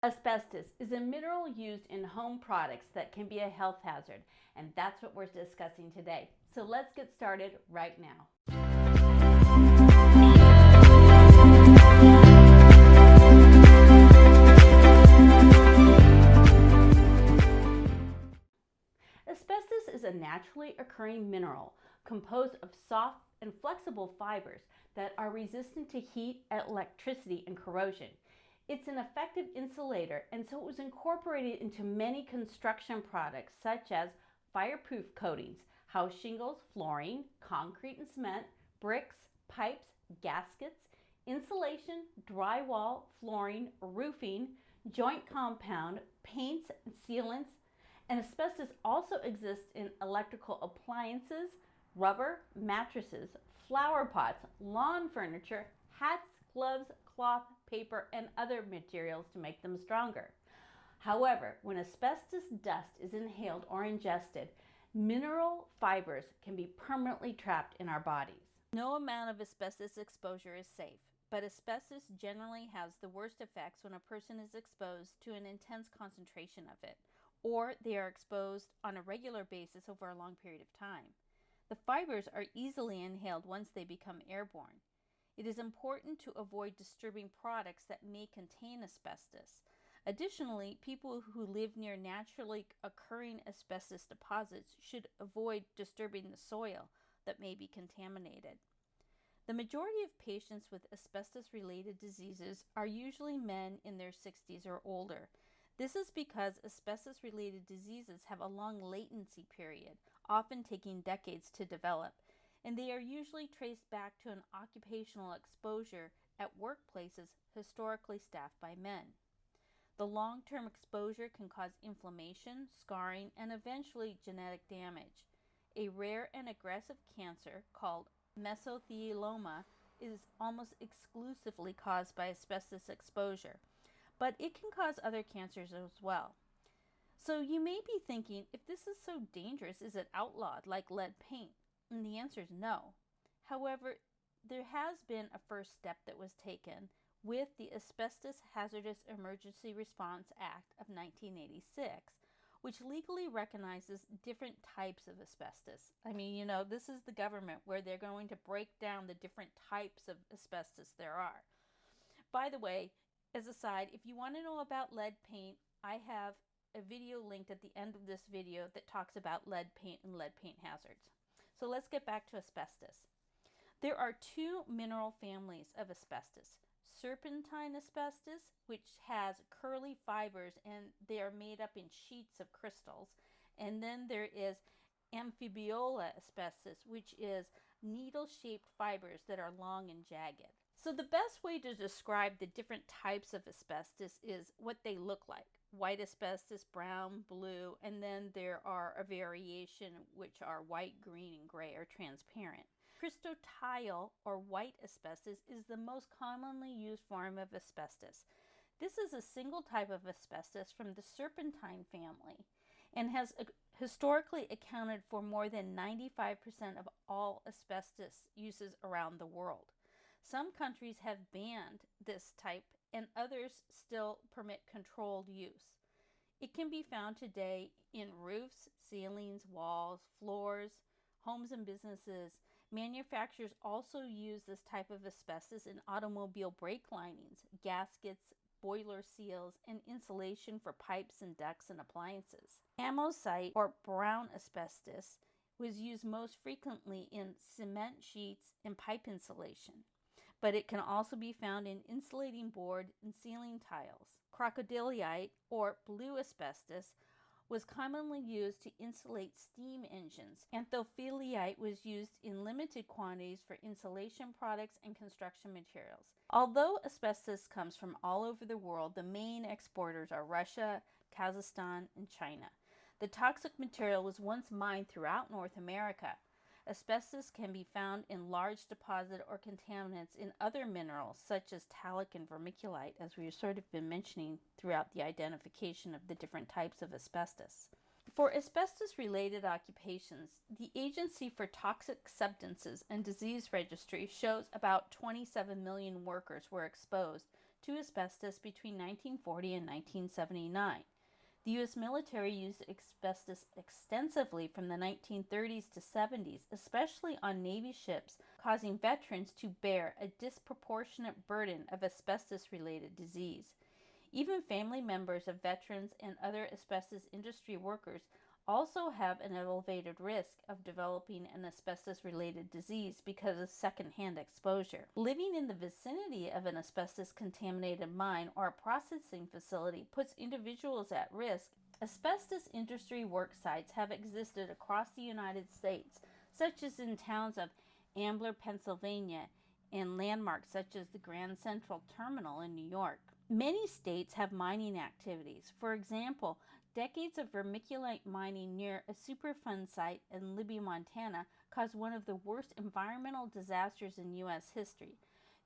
Asbestos is a mineral used in home products that can be a health hazard, and that's what we're discussing today. So let's get started right now. Asbestos is a naturally occurring mineral composed of soft and flexible fibers that are resistant to heat, electricity, and corrosion. It's an effective insulator, and so it was incorporated into many construction products such as fireproof coatings, house shingles, flooring, concrete and cement, bricks, pipes, gaskets, insulation, drywall, flooring, roofing, joint compound, paints, sealants, and asbestos also exists in electrical appliances, rubber, mattresses, flower pots, lawn furniture, hats, gloves, cloth, paper, and other materials to make them stronger. However, when asbestos dust is inhaled or ingested, mineral fibers can be permanently trapped in our bodies. No amount of asbestos exposure is safe, but asbestos generally has the worst effects when a person is exposed to an intense concentration of it, or they are exposed on a regular basis over a long period of time. The fibers are easily inhaled once they become airborne. It is important to avoid disturbing products that may contain asbestos. Additionally, people who live near naturally occurring asbestos deposits should avoid disturbing the soil that may be contaminated. The majority of patients with asbestos-related diseases are usually men in their 60s or older. This is because asbestos-related diseases have a long latency period, often taking decades to develop, and they are usually traced back to an occupational exposure at workplaces historically staffed by men. The long-term exposure can cause inflammation, scarring, and eventually genetic damage. A rare and aggressive cancer called mesothelioma is almost exclusively caused by asbestos exposure, but it can cause other cancers as well. So you may be thinking, if this is so dangerous, is it outlawed like lead paint? And the answer is no. However, there has been a first step that was taken with the Asbestos Hazardous Emergency Response Act of 1986, which legally recognizes different types of asbestos. I mean, this is the government where they're going to break down the different types of asbestos there are. By the way, as a side, if you want to know about lead paint, I have a video linked at the end of this video that talks about lead paint and lead paint hazards. So let's get back to asbestos. There are two mineral families of asbestos. Serpentine asbestos, which has curly fibers and they are made up in sheets of crystals. And then there is amphibiola asbestos, which is needle-shaped fibers that are long and jagged. So the best way to describe the different types of asbestos is what they look like. White asbestos, brown, blue, and then there are a variation which are white, green, and gray or transparent. Chrysotile or white asbestos is the most commonly used form of asbestos. This is a single type of asbestos from the serpentine family and has historically accounted for more than 95% of all asbestos uses around the world. Some countries have banned this type and others still permit controlled use. It can be found today in roofs, ceilings, walls, floors, homes and businesses. Manufacturers also use this type of asbestos in automobile brake linings, gaskets, boiler seals, and insulation for pipes and ducts and appliances. Amosite or brown asbestos was used most frequently in cement sheets and pipe insulation, but it can also be found in insulating board and ceiling tiles. Crocodilite or blue asbestos was commonly used to insulate steam engines. Anthophyllite was used in limited quantities for insulation products and construction materials. Although asbestos comes from all over the world, the main exporters are Russia, Kazakhstan, and China. The toxic material was once mined throughout North America. Asbestos can be found in large deposit or contaminants in other minerals such as talc and vermiculite, as we've sort of been mentioning throughout the identification of the different types of asbestos. For asbestos-related occupations, the Agency for Toxic Substances and Disease Registry shows about 27 million workers were exposed to asbestos between 1940 and 1979. The U.S. military used asbestos extensively from the 1930s to 70s, especially on Navy ships, causing veterans to bear a disproportionate burden of asbestos-related disease. Even family members of veterans and other asbestos industry workers also have an elevated risk of developing an asbestos-related disease because of secondhand exposure. Living in the vicinity of an asbestos-contaminated mine or a processing facility puts individuals at risk. Asbestos industry work sites have existed across the United States, such as in towns of Ambler, Pennsylvania, and landmarks such as the Grand Central Terminal in New York. Many states have mining activities. For example, decades of vermiculite mining near a Superfund site in Libby, Montana, caused one of the worst environmental disasters in U.S. history.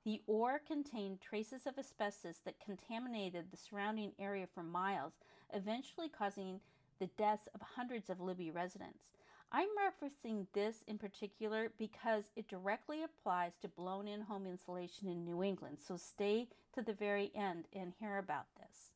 The ore contained traces of asbestos that contaminated the surrounding area for miles, eventually causing the deaths of hundreds of Libby residents. I'm referencing this in particular because it directly applies to blown-in home insulation in New England, so stay to the very end and hear about this.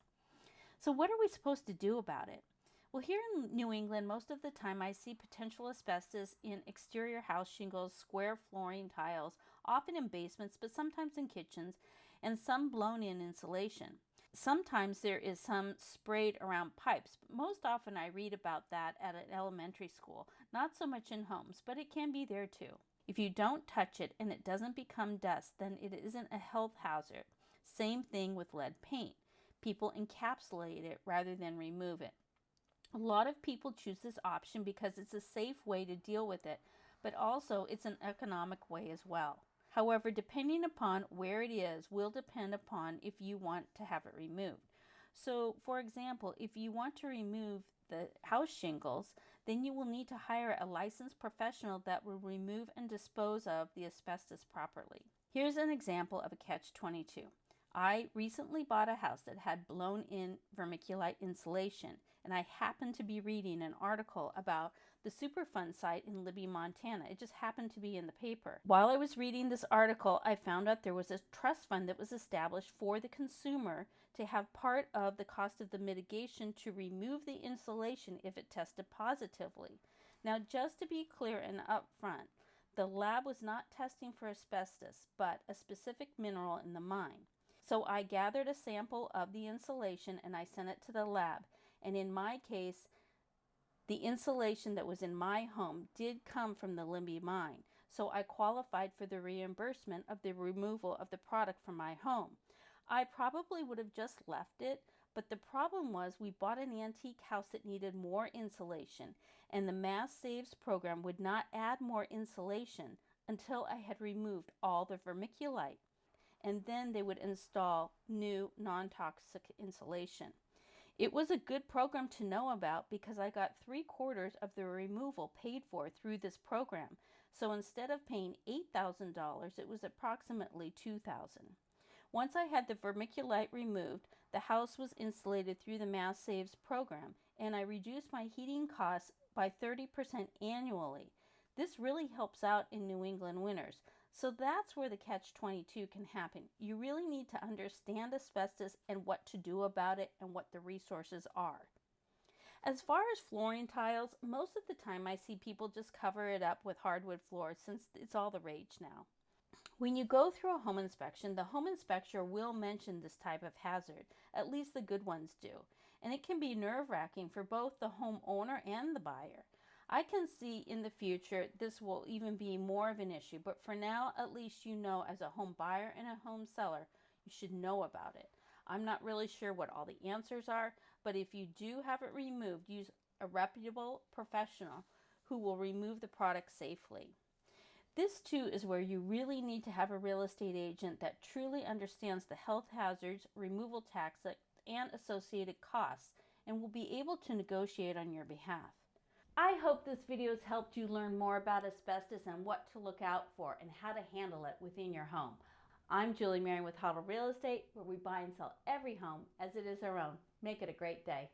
So what are we supposed to do about it? Well, here in New England, most of the time I see potential asbestos in exterior house shingles, square flooring tiles, often in basements, but sometimes in kitchens, and some blown-in insulation. Sometimes there is some sprayed around pipes, but most often I read about that at an elementary school, not so much in homes, but it can be there too. If you don't touch it and it doesn't become dust, then it isn't a health hazard. Same thing with lead paint. People encapsulate it rather than remove it. A lot of people choose this option because it's a safe way to deal with it, but also it's an economic way as well. However, depending upon where it is will depend upon if you want to have it removed. So, for example, if you want to remove the house shingles, then you will need to hire a licensed professional that will remove and dispose of the asbestos properly. Here's an example of a catch-22. I recently bought a house that had blown-in vermiculite insulation, and I happened to be reading an article about the Superfund site in Libby, Montana. It just happened to be in the paper. While I was reading this article, I found out there was a trust fund that was established for the consumer to have part of the cost of the mitigation to remove the insulation if it tested positively. Now, just to be clear and upfront, the lab was not testing for asbestos, but a specific mineral in the mine. So I gathered a sample of the insulation and I sent it to the lab. And in my case, the insulation that was in my home did come from the Libby mine. So I qualified for the reimbursement of the removal of the product from my home. I probably would have just left it, but the problem was we bought an antique house that needed more insulation, and the Mass Saves program would not add more insulation until I had removed all the vermiculite. And then they would install new non-toxic insulation. It was a good program to know about because I got 3/4 of the removal paid for through this program. So instead of paying $8,000, it was approximately $2,000. Once I had the vermiculite removed, the house was insulated through the Mass Saves program, and I reduced my heating costs by 30% annually. This really helps out in New England winters. So that's where the catch-22 can happen. You really need to understand asbestos and what to do about it and what the resources are. As far as flooring tiles, most of the time I see people just cover it up with hardwood floors since it's all the rage now. When you go through a home inspection, the home inspector will mention this type of hazard. At least the good ones do. And it can be nerve-wracking for both the homeowner and the buyer. I can see in the future this will even be more of an issue, but for now, at least you know as a home buyer and a home seller, you should know about it. I'm not really sure what all the answers are, but if you do have it removed, use a reputable professional who will remove the product safely. This too is where you really need to have a real estate agent that truly understands the health hazards, removal tactics, and associated costs, and will be able to negotiate on your behalf. I hope this video has helped you learn more about asbestos and what to look out for and how to handle it within your home. I'm Julie Marion with Huddle Real Estate, where we buy and sell every home as it is our own. Make it a great day.